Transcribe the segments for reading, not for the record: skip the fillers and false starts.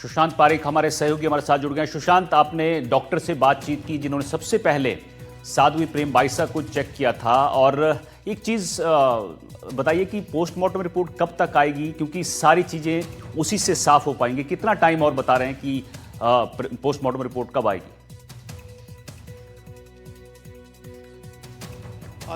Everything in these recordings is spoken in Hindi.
सुशांत पारेख हमारे सहयोगी हमारे साथ जुड़ गए हैं। सुशांत, आपने डॉक्टर से बातचीत की जिन्होंने सबसे पहले साध्वी प्रेमवाइसा को चेक किया था, और एक चीज बताइए कि पोस्टमार्टम रिपोर्ट कब तक आएगी, क्योंकि सारी चीजें उसी से साफ हो पाएंगी। कितना टाइम और बता रहे हैं कि पोस्टमार्टम रिपोर्ट कब आएगी?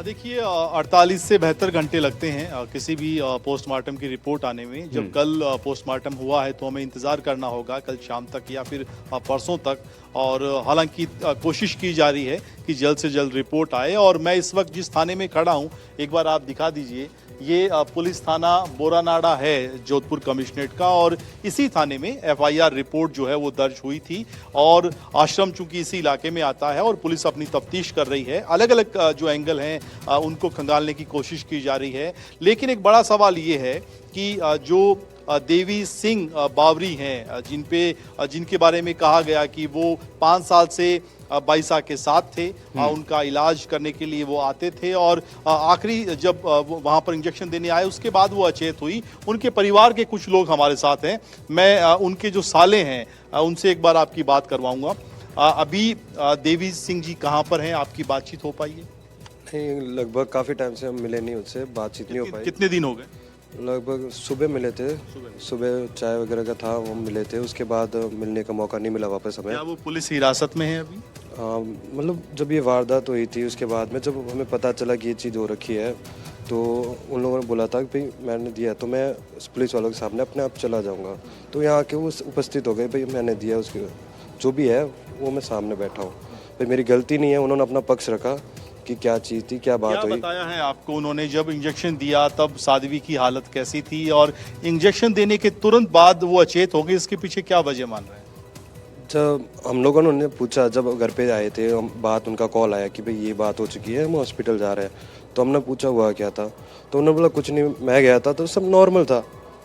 देखिए 48 से 72 घंटे लगते हैं किसी भी पोस्टमार्टम की रिपोर्ट आने में। जब कल पोस्टमार्टम हुआ है तो हमें इंतज़ार करना होगा कल शाम तक या फिर परसों तक, और हालांकि कोशिश की जा रही है कि जल्द से जल्द रिपोर्ट आए। और मैं इस वक्त जिस थाने में खड़ा हूं, एक बार आप दिखा दीजिए, ये पुलिस थाना बोरानाडा है जोधपुर कमिश्नरेट का, और इसी थाने में एफआईआर रिपोर्ट जो है वो दर्ज हुई थी। और आश्रम चूंकि इसी इलाके में आता है और पुलिस अपनी तफ्तीश कर रही है, अलग अलग जो एंगल हैं उनको खंगालने की कोशिश की जा रही है। लेकिन एक बड़ा सवाल ये है कि जो देवी सिंह बावरी हैं, जिनके बारे में कहा गया कि वो 5 साल से बाइसा के साथ थे, उनका इलाज करने के लिए वो आते थे, और आखिरी जब वहाँ पर इंजेक्शन देने आए उसके बाद वो अचेत हुई। उनके परिवार के कुछ लोग हमारे साथ हैं, मैं उनके जो साले हैं उनसे एक बार आपकी बात करवाऊंगा। अभी देवी सिंह जी कहाँ पर हैं, आपकी बातचीत हो पाई है? नहीं, लगभग काफ़ी टाइम से हम मिले नहीं, उससे बातचीत नहीं हो पाई। कितने दिन हो गए? लगभग सुबह मिले थे, सुबह चाय वगैरह का था, वो मिले थे। उसके बाद मिलने का मौका नहीं मिला वापस हमें। क्या वो पुलिस हिरासत में है अभी? मतलब जब ये वारदात हुई थी उसके बाद में जब हमें पता चला कि ये चीज़ हो रखी है, तो उन लोगों ने बोला था कि भाई मैंने दिया तो मैं पुलिस वालों के सामने अपने आप चला जाऊँगा। तो यहाँ आके वो उपस्थित हो गए, भाई मैंने दिया, उसके जो भी है वो मैं सामने बैठा हूँ, भाई मेरी गलती नहीं है। उन्होंने अपना पक्ष रखा कि क्या चीज़ थी, क्या बात हुई। बताया है आपको उन्होंने? जब इंजेक्शन दिया तब साध्वी की हालत कैसी थी, और इंजेक्शन देने के तुरंत बाद वो अचेत हो गए, इसके पीछे क्या वजह मान रहे हैं? जब हम लोगों ने उन्हें पूछा, जब घर पे आए थे हम, बात उनका कॉल आया कि भाई ये बात हो चुकी है, हम हॉस्पिटल जा रहे हैं। तो हमने पूछा हुआ क्या था, तो उन्होंने बोला कुछ नहीं, मैं गया था तो सब नॉर्मल था,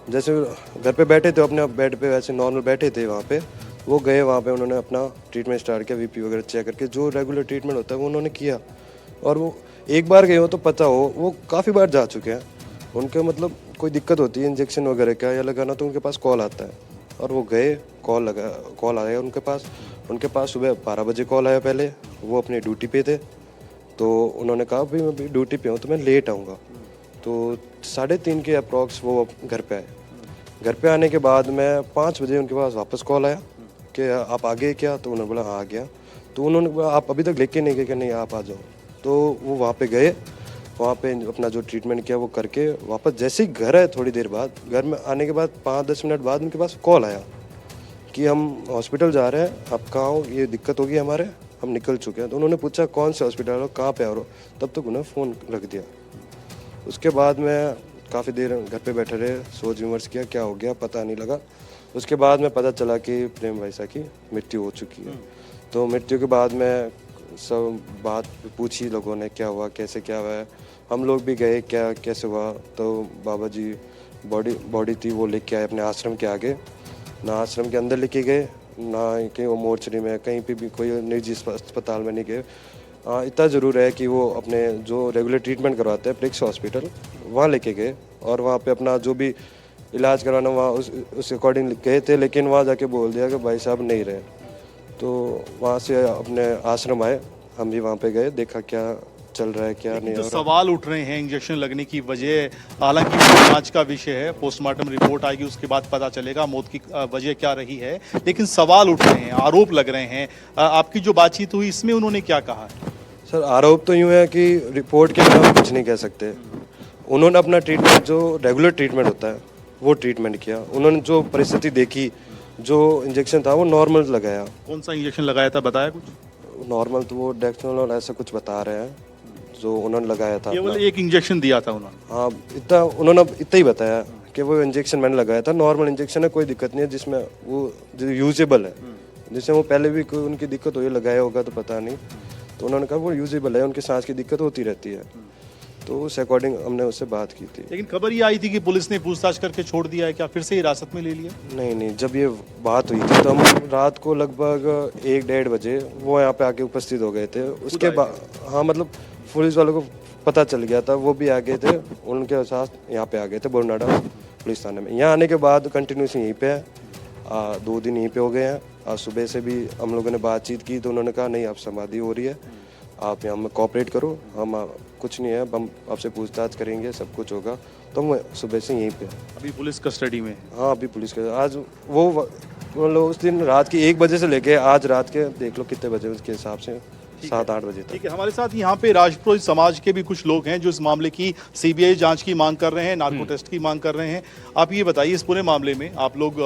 जैसे घर पे बैठे थे अपने बेड पे वैसे नॉर्मल बैठे थे वहाँ पे। वो गए वहाँ पे, उन्होंने अपना ट्रीटमेंट स्टार्ट किया, वीपी वगैरह चेक करके जो रेगुलर ट्रीटमेंट होता है वो उन्होंने किया। और वो एक बार गए हो तो पता हो, वो काफ़ी बार जा चुके हैं। उनके मतलब कोई दिक्कत होती है इंजेक्शन वगैरह का या लगाना तो उनके पास कॉल आता है, और वो गए, कॉल आया उनके पास सुबह 12 बजे कॉल आया। पहले वो अपनी ड्यूटी पे थे, तो उन्होंने कहा भाई मैं ड्यूटी पे हूँ तो मैं लेट आऊँगा। तो 3:30 के अप्रॉक्स वो घर पे आए। घर पे आने के बाद में 5 बजे उनके पास वापस कॉल आया कि आप आ गए क्या? तो उन्होंने बोला हाँ आ गया। तो उन्होंने बोला आप अभी तक लेके नहीं गए? कि नहीं आप आ जाओ। तो वो वहाँ पे गए, वहाँ पे अपना जो ट्रीटमेंट किया वो करके वापस जैसे ही घर आए, थोड़ी देर बाद घर में आने के बाद 5-10 मिनट बाद उनके पास कॉल आया कि हम हॉस्पिटल जा रहे हैं, आप कहाँ हो, ये दिक्कत होगी हमारे, हम निकल चुके हैं। तो उन्होंने पूछा कौन से हॉस्पिटल हो, कहाँ पे आ रहे हो? तब तक उन्होंने फ़ोन रख दिया। उसके बाद मैं काफ़ी देर घर पे बैठे रहे, सोच विमर्श किया क्या हो गया, पता नहीं लगा। उसके बाद में पता चला कि प्रेमवाइसा की मृत्यु हो चुकी है। तो मृत्यु के बाद में सब बात पूछी लोगों ने, क्या हुआ, कैसे क्या हुआ है। हम लोग भी गए, क्या कैसे हुआ। तो बाबा जी बॉडी थी वो लेके आए अपने आश्रम के आगे, ना आश्रम के अंदर लेके गए, ना कहीं वो मोर्चरी में कहीं पे भी कोई निजी अस्पताल में नहीं गए। इतना ज़रूर है कि वो अपने जो रेगुलर ट्रीटमेंट करवाते हैं प्रिक्स हॉस्पिटल, वहाँ लेके गए, और वहाँ पे अपना जो भी इलाज करवाना वहाँ उस अकॉर्डिंग गए थे। लेकिन वहाँ जाके बोल दिया कि भाई साहब नहीं रहे। तो वहाँ से अपने आश्रम आए, हम भी वहाँ पे गए, देखा क्या चल रहा है क्या नहीं। जो सवाल उठ रहे हैं इंजेक्शन लगने की वजह, हालांकि जांच का विषय है, पोस्टमार्टम रिपोर्ट आएगी उसके बाद पता चलेगा मौत की वजह क्या रही है, लेकिन सवाल उठ रहे हैं, आरोप लग रहे हैं। आपकी जो बातचीत हुई इसमें उन्होंने क्या कहा? सर आरोप तो यूँ है कि रिपोर्ट के बिना कुछ नहीं कह सकते। उन्होंने अपना ट्रीटमेंट जो रेगुलर ट्रीटमेंट होता है वो ट्रीटमेंट किया। उन्होंने जो परिस्थिति देखी, जो इंजेक्शन था वो नॉर्मल लगाया। कौन सा इंजेक्शन लगाया था, बताया कुछ? नॉर्मल तो वो डेक्सोनोल ऐसा कुछ बता रहे हैं जो उन्होंने लगाया था। केवल एक इंजेक्शन दिया था उन्होंने? हाँ, उन्होंने इतना ही बताया कि वो इंजेक्शन मैंने लगाया था, नॉर्मल इंजेक्शन है, कोई दिक्कत नहीं है, जिसमें वो जो यूजेबल है, जिसमें वो पहले भी कोई उनकी दिक्कत हुई लगाया होगा तो पता नहीं। तो उन्होंने कहा वो यूजेबल है, उनकी सांस की दिक्कत होती रहती है। तो उस अकॉर्डिंग हमने उससे बात की थी। लेकिन खबर ये आई थी कि पुलिस ने पूछताछ करके छोड़ दिया है, क्या फिर से हिरासत में ले लिया? नहीं, जब ये बात हुई थी तो हम रात को लगभग 1-1:30 बजे वो यहाँ पे आके उपस्थित हो गए थे। उसके बाद हाँ, मतलब पुलिस वालों को पता चल गया था, वो भी आ गए थे, उनके साथ यहाँ पे आ गए थे बोरनाडा पुलिस थाने में। यहाँ आने के बाद कंटिन्यूस यहीं पे है। 2 दिन यहीं पे हो गए हैं। आज सुबह से भी हम लोगों ने बातचीत की तो उन्होंने कहा नहीं, आप समाधि हो रही है, आप यहाँ में कोऑपरेट करो, हम कुछ नहीं है, हम आपसे पूछताछ करेंगे, सब कुछ होगा। तो हम सुबह से यहीं पे। अभी पुलिस कस्टडी में? हाँ, अभी पुलिस के आज वो मतलब उस दिन रात की 1 बजे से लेके आज रात के देख लो कितने बजे, उसके हिसाब से 7-8 बजे तक। ठीक है, हमारे साथ यहाँ पे राजपुरोहित समाज के भी कुछ लोग हैं जो इस मामले की सीबीआई जांच की मांग कर रहे हैं, नार्को टेस्ट की मांग कर रहे हैं। आप ये बताइए, इस पूरे मामले में आप लोग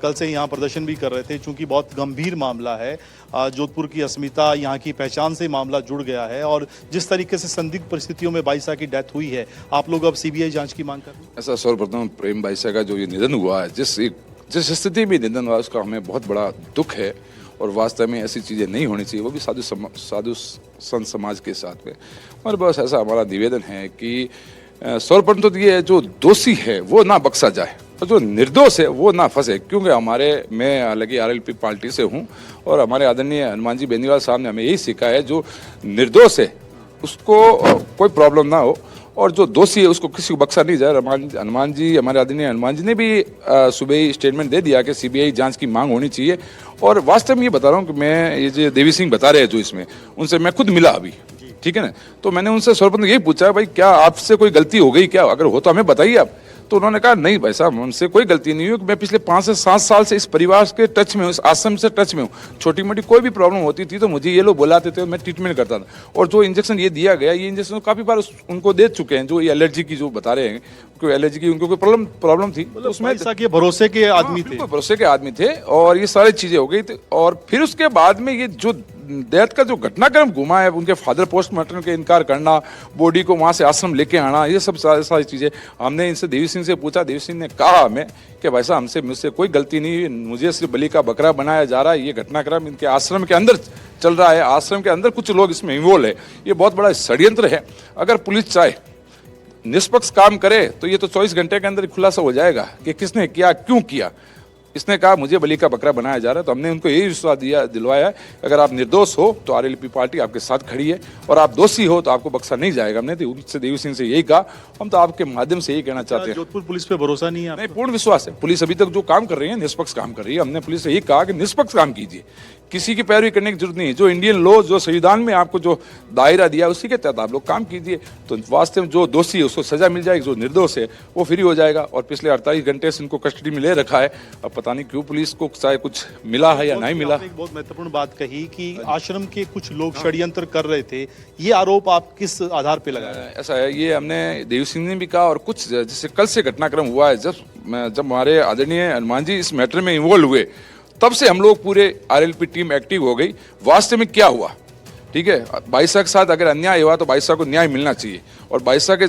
कल से यहाँ प्रदर्शन भी कर रहे थे, चूंकि बहुत गंभीर मामला है, जोधपुर की अस्मिता, यहाँ की पहचान से मामला जुड़ गया है और जिस तरीके से संदिग्ध परिस्थितियों में बाईसा की डेथ हुई है, आप लोग अब सीबीआई जांच की मांग कर रहे हैं? ऐसा सर्वप्रथम प्रेम बाईसा का जो ये निधन हुआ है, जिस स्थिति में निधन हुआ, उसका हमें बहुत बड़ा दुख है और वास्तव में ऐसी चीज़ें नहीं होनी चाहिए, वो भी साधु संत समाज के साथ में। और बस ऐसा हमारा निवेदन है कि सर्वप्रथम तो ये है, जो दोषी है वो ना बख्शा जाए और जो निर्दोष है वो ना फंसे, क्योंकि मैं हालांकि आरएलपी पार्टी से हूँ और हमारे आदरणीय हनुमान जी बेनीवाल साहब ने हमें यही सीखा है, जो निर्दोष है उसको कोई प्रॉब्लम ना हो और जो दोषी है उसको किसी को बख्शा नहीं जाए। हनुमान जी, हमारे आदरणीय हनुमान जी ने भी सुबह ही स्टेटमेंट दे दिया कि सीबीआई जांच की मांग होनी चाहिए। और वास्तव में ये बता रहा हूँ कि मैं, ये जो देवी सिंह बता रहे हैं जो इसमें, उनसे मैं खुद मिला अभी, ठीक है ना, तो मैंने उनसे सर्वप्रथम यही पूछा, भाई क्या आपसे कोई गलती हो गई क्या, अगर हो तो हमें बताइए आप। तो उन्होंने कहा नहीं भाई साहब, हमसे कोई गलती नहीं हुई, मैं पिछले 5 से 7 साल से इस परिवार के टच में हूँ, इस आश्रम से टच में हूँ, छोटी मोटी कोई भी प्रॉब्लम होती थी तो मुझे ये लोग बुलाते थे, मैं ट्रीटमेंट करता था। और जो इंजेक्शन ये दिया गया, ये इंजेक्शन काफ़ी बार उनको दे चुके हैं, जो ये एलर्जी की जो बता रहे हैं, कोई एलर्जी की उनको कोई प्रॉब्लम थी, तो उसमें भरोसे के आदमी थे, भरोसे के आदमी थे और ये सारी चीज़ें हो गई थी। और फिर उसके बाद में ये जो डेथ का जो घटनाक्रम घुमा है, उनके फादर पोस्टमार्टम के इनकार करना, बॉडी को वहाँ से आश्रम लेके आना, ये सब सारी चीज़ें हमने इनसे देवी सिंह से पूछा। देवी सिंह ने कहा हमें कि भाई साहब मुझसे कोई गलती नहीं, मुझे सिर्फ बलि का बकरा बनाया जा रहा है, ये घटनाक्रम इनके आश्रम के अंदर चल रहा है, आश्रम के अंदर कुछ लोग इसमें इन्वॉल्व है, ये बहुत बड़ा षड्यंत्र है। अगर पुलिस चाहे निष्पक्ष काम करे तो ये तो 24 घंटे के अंदर खुलासा हो जाएगा कि किसने किया, क्यों किया। इसने कहा मुझे बलि का बकरा बनाया जा रहा है, तो हमने उनको यही विश्वास दिलवाया है, अगर आप निर्दोष हो तो आरएलपी पार्टी आपके साथ खड़ी है और आप दोषी हो तो आपको बख्शा नहीं जाएगा। हमने तो उनसे देवी सिंह से यही कहा, हम तो आपके माध्यम से यही कहना चाहते हैं। जोधपुर पुलिस पे भरोसा नहीं है? नहीं, पूर्ण विश्वास है। पुलिस अभी तक जो काम कर रही है निष्पक्ष काम कर रही है। हमने पुलिस से यही कहा कि निष्पक्ष काम कीजिए, किसी की पैरवी करने की जरूरत नहीं है, जो इंडियन लॉ, जो संविधान में आपको जो दायरा दिया उसी के तहत आप लोग काम कीजिए, तो वास्तव में जो दोषी है उसको सजा मिल जाएगी, जो निर्दोष है वो फ्री हो जाएगा। और पिछले 48 घंटे से इनको कस्टडी में ले रखा है, अब पता नहीं क्यों पुलिस को चाहे कुछ मिला है या नहीं मिला। एक बहुत महत्वपूर्ण बात कही कि आश्रम के कुछ लोग षड्यंत्र कर रहे थे, ये आरोप आप किस आधार पे लगा रहे हैं? ऐसा है, ये हमने देवी सिंह ने भी कहा और कुछ जैसे कल से घटनाक्रम हुआ है, जब हमारे आदरणीय हनुमान जी इस मैटर में इन्वॉल्व हुए, तब से हम लोग पूरे आरएलपी टीम एक्टिव हो गई। वास्तव में क्या हुआ, ठीक है, बाईसा के साथ अगर अन्याय हुआ तो बाईसा को न्याय मिलना चाहिए और बाईसा के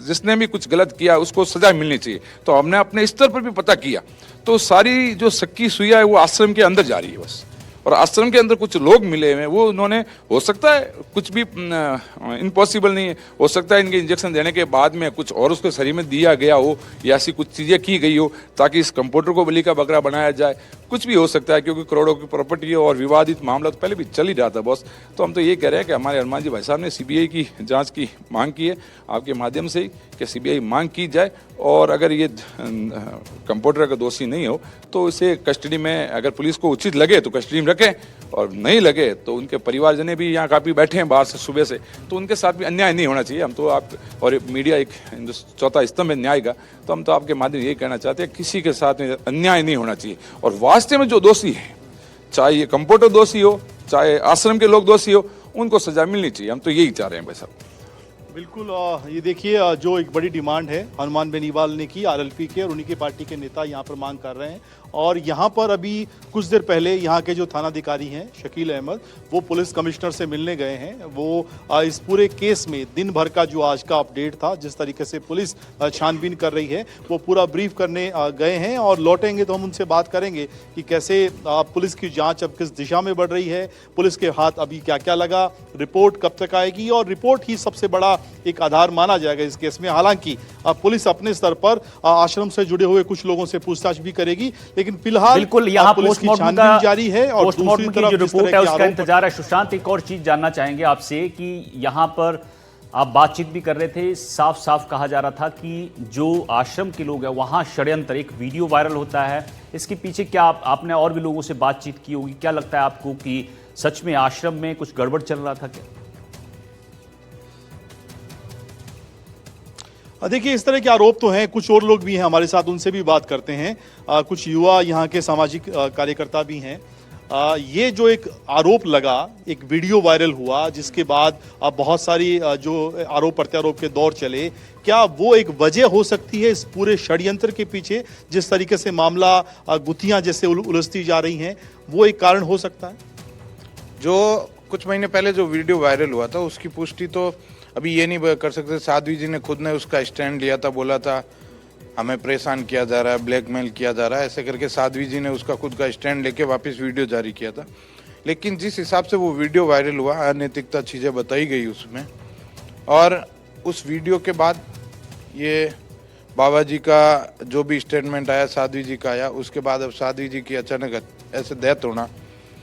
जिसने भी कुछ गलत किया उसको सजा मिलनी चाहिए। तो हमने अपने स्तर पर भी पता किया, तो सारी जो सक्की सुइया है वो आश्रम के अंदर जा रही है बस। और आश्रम के अंदर कुछ लोग मिले हुए, वो उन्होंने, हो सकता है कुछ भी इम्पॉसिबल नहीं है, हो सकता है इनके इंजेक्शन देने के बाद में कुछ और उसके शरीर में दिया गया हो या ऐसी कुछ चीज़ें की गई हो ताकि इस कंप्यूटर को बलि का बकरा बनाया जाए, कुछ भी हो सकता है, क्योंकि करोड़ों की प्रॉपर्टी है और विवादित मामला तो पहले भी चल ही रहा था बॉस। तो हम तो ये कह रहे हैं कि हमारे हनुमान जी भाई साहब ने सीबीआई की जांच की मांग की है, आपके माध्यम से ही कि सीबीआई मांग की जाए और अगर ये कंप्यूटर का दोषी नहीं हो तो इसे कस्टडी में, अगर पुलिस को उचित लगे तो कस्टडी में रखें और नहीं लगे तो उनके परिवारजन भी यहाँ काफ़ी बैठे हैं बाहर से सुबह से, तो उनके साथ भी अन्याय नहीं होना चाहिए। हम तो आप, और मीडिया एक चौथा स्तंभ है न्याय का, तो हम तो आपके माध्यम यही कहना चाहते हैं किसी के साथ में अन्याय नहीं होना चाहिए। और वास्तव में जो दोषी है, चाहे ये कंप्यूटर दोषी हो चाहे आश्रम के लोग दोषी हो, उनको सजा मिलनी चाहिए। हम तो यही चाह रहे हैं भाई साहब। बिल्कुल, ये देखिए, जो एक बड़ी डिमांड है हनुमान बेनीवाल ने की आरएलपी के, और उन्हीं के पार्टी के नेता यहाँ पर मांग कर रहे हैं। और यहाँ पर अभी कुछ देर पहले यहाँ के जो थानाधिकारी हैं शकील अहमद, वो पुलिस कमिश्नर से मिलने गए हैं। वो इस पूरे केस में दिन भर का जो आज का अपडेट था, जिस तरीके से पुलिस छानबीन कर रही है, वो पूरा ब्रीफ करने गए हैं और लौटेंगे तो हम उनसे बात करेंगे कि कैसे पुलिस की जांच अब किस दिशा में बढ़ रही है, पुलिस के हाथ अभी क्या क्या लगा, रिपोर्ट कब तक आएगी, और रिपोर्ट ही सबसे बड़ा एक आधार माना जाएगा इस केस में। हालांकि पुलिस अपने स्तर पर आश्रम से जुड़े हुए कुछ लोगों से पूछताछ भी करेगी, लेकिन फिलहाल बिल्कुल यहाँ पुलिस की पोस्टमार्टम छानबीन जारी है और पोस्टमार्टम दूसरी की तरफ जो जिस रिपोर्ट तरह है के उसका आरोप इंतजार है। सुशांत, एक और चीज जानना चाहेंगे आपसे कि यहाँ पर आप बातचीत भी कर रहे थे, साफ साफ कहा जा रहा था कि जो आश्रम के लोग हैं वहाँ षड्यंत्र, एक वीडियो वायरल होता है, इसके पीछे क्या आपने और भी लोगों से बातचीत की होगी? क्या लगता है आपको कि सच में आश्रम में कुछ गड़बड़ चल रहा था क्या? देखिए, इस तरह के आरोप तो हैं, कुछ और लोग भी हैं हमारे साथ, उनसे भी बात करते हैं। कुछ युवा यहाँ के सामाजिक कार्यकर्ता भी हैं। ये जो एक आरोप लगा, एक वीडियो वायरल हुआ, जिसके बाद बहुत सारी जो आरोप प्रत्यारोप के दौर चले, क्या वो एक वजह हो सकती है इस पूरे षड्यंत्र के पीछे? जिस तरीके से मामला गुत्थियां जैसे उलझती जा रही हैं, वो एक कारण हो सकता है? जो कुछ महीने पहले जो वीडियो वायरल हुआ था उसकी पुष्टि तो अभी ये नहीं कर सकते। साध्वी जी ने खुद ने उसका स्टैंड लिया था, बोला था हमें परेशान किया जा रहा है, ब्लैकमेल किया जा रहा है, ऐसे करके साध्वी जी ने उसका खुद का स्टैंड लेके वापस वीडियो जारी किया था। लेकिन जिस हिसाब से वो वीडियो वायरल हुआ, अनैतिकता चीज़ें बताई गई उसमें, और उस वीडियो के बाद ये बाबा जी का जो भी स्टेटमेंट आया, साध्वी जी का आया, उसके बाद अब साध्वी जी की अचानक ऐसे डेथ होना,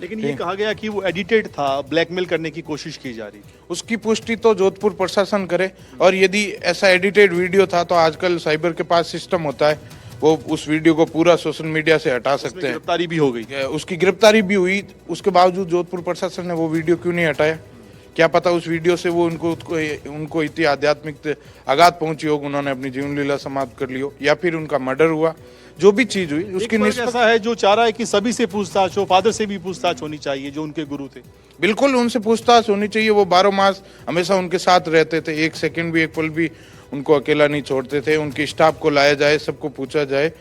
लेकिन ये कहा गया कि वो एडिटेड था, ब्लैकमेल करने की कोशिश की जा रही। उसकी पुष्टि तो जोधपुर प्रशासन करे। और यदि ऐसा एडिटेड वीडियो था तो आजकल साइबर के पास सिस्टम होता है, वो उस वीडियो को पूरा सोशल मीडिया से हटा सकते हैं। गिरफ्तारी भी हो गई, उसकी गिरफ्तारी भी हुई, उसके बावजूद जोधपुर प्रशासन ने वो वीडियो क्यों नहीं हटाया? क्या पता उस वीडियो से वो उनको इतनी आध्यात्मिक आघात पहुंची हो, उन्होंने अपनी जीवन लीला समाप्त कर ली हो, या फिर उनका मर्डर हुआ, जो भी चीज हुई उसकी ऐसा है जो चाह रहा है कि सभी से पूछताछ हो, फादर से भी पूछताछ होनी चाहिए जो उनके गुरु थे। बिल्कुल उनसे पूछताछ होनी चाहिए। वो 12 मास हमेशा उनके साथ रहते थे, एक सेकंड भी, एक पल भी उनको अकेला नहीं छोड़ते थे। उनके स्टाफ को लाया जाए, सबको पूछा जाए,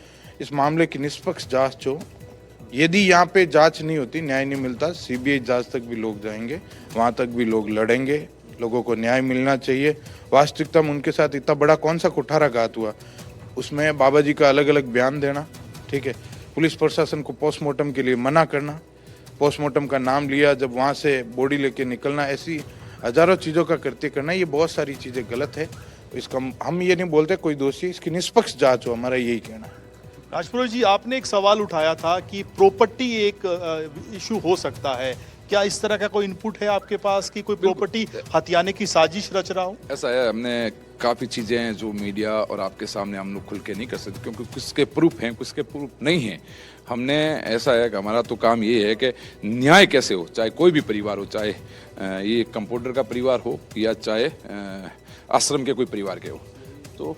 इस मामले की निष्पक्ष जांच हो। यदि यहाँ पे जांच नहीं होती, न्याय नहीं मिलता, सीबीआई जांच तक भी लोग जाएंगे, वहां तक भी लोग लड़ेंगे, लोगों को न्याय मिलना चाहिए। वास्तविकता में उनके साथ इतना बड़ा कौन सा कुठाराघात हुआ, उसमें बाबा जी का अलग अलग बयान देना, ठीक है, पुलिस प्रशासन को पोस्टमार्टम के लिए मना करना, पोस्टमार्टम का नाम लिया, जब वहाँ से बॉडी लेके निकलना, ऐसी हजारों चीज़ों का कृत्य करना, ये बहुत सारी चीज़ें गलत है। इसका हम ये नहीं बोलते कोई दोषी, इसकी निष्पक्ष जांच हो, हमारा यही कहना है। राजपुरोहित जी, आपने एक सवाल उठाया था कि प्रॉपर्टी एक इशू हो सकता है, क्या इस तरह का कोई इनपुट है आपके पास कि कोई प्रॉपर्टी हथियाने की साजिश रच रहा हो? ऐसा है, हमने काफ़ी चीज़ें हैं जो मीडिया और आपके सामने हम लोग खुल के नहीं कर सकते, क्योंकि किसके प्रूफ हैं, किसके प्रूफ नहीं हैं। हमने ऐसा है कि हमारा तो काम ये है कि न्याय कैसे हो, चाहे कोई भी परिवार हो, चाहे ये कंपाउंडर का परिवार हो या चाहे आश्रम के कोई परिवार के हो, तो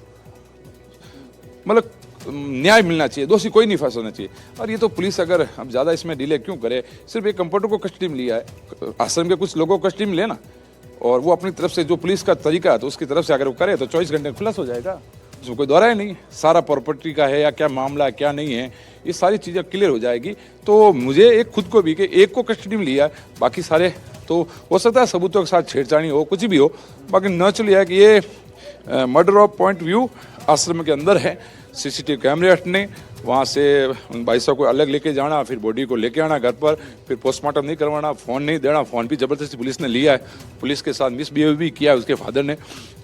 मतलब न्याय मिलना चाहिए, दोषी कोई नहीं फंसना चाहिए। और ये तो पुलिस अगर अब ज़्यादा इसमें डिले क्यों करे, सिर्फ एक कंपाउंडर को कस्टडी में लिया है, आश्रम के कुछ लोगों को कस्टडी में लेना, और वो अपनी तरफ से जो पुलिस का तरीका है तो उसकी तरफ से अगर वो करे तो 24 घंटे खुलासा हो जाएगा, उसमें कोई दौरा ही नहीं। सारा प्रॉपर्टी का है या क्या मामला है क्या नहीं है, ये सारी चीज़ें क्लियर हो जाएगी। तो मुझे एक खुद को भी कि एक को कस्टडी में लिया, बाकी सारे तो हो सकता है सबूतों के साथ छेड़छाड़ी हो, कुछ भी हो, बाकी नेचुरली है कि ये मर्डर ऑफ पॉइंट व्यू आश्रम के अंदर है। सीसीटीवी कैमरे हटने, वहाँ से उन भाई साहब को अलग लेके जाना, फिर बॉडी को लेके आना घर पर, फिर पोस्टमार्टम नहीं करवाना, फ़ोन नहीं देना, फ़ोन भी ज़बरदस्ती पुलिस ने लिया है, पुलिस के साथ मिसबिहेव भी किया है उसके फादर ने।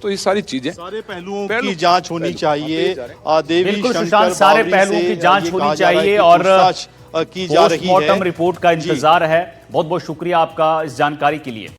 तो ये सारी चीज़ें, सारे पहलुओं की जांच होनी चाहिए। देवी बिल्कुल शंकर सुशांत, सारे बावरी पहलुओं से की जांच ये होनी कहा जा रहा है चाहिए कि और पूछताछ की जा रही है। पोस्टमार्टम रिपोर्ट का इंतजार है। बहुत बहुत शुक्रिया आपका इस जानकारी के लिए।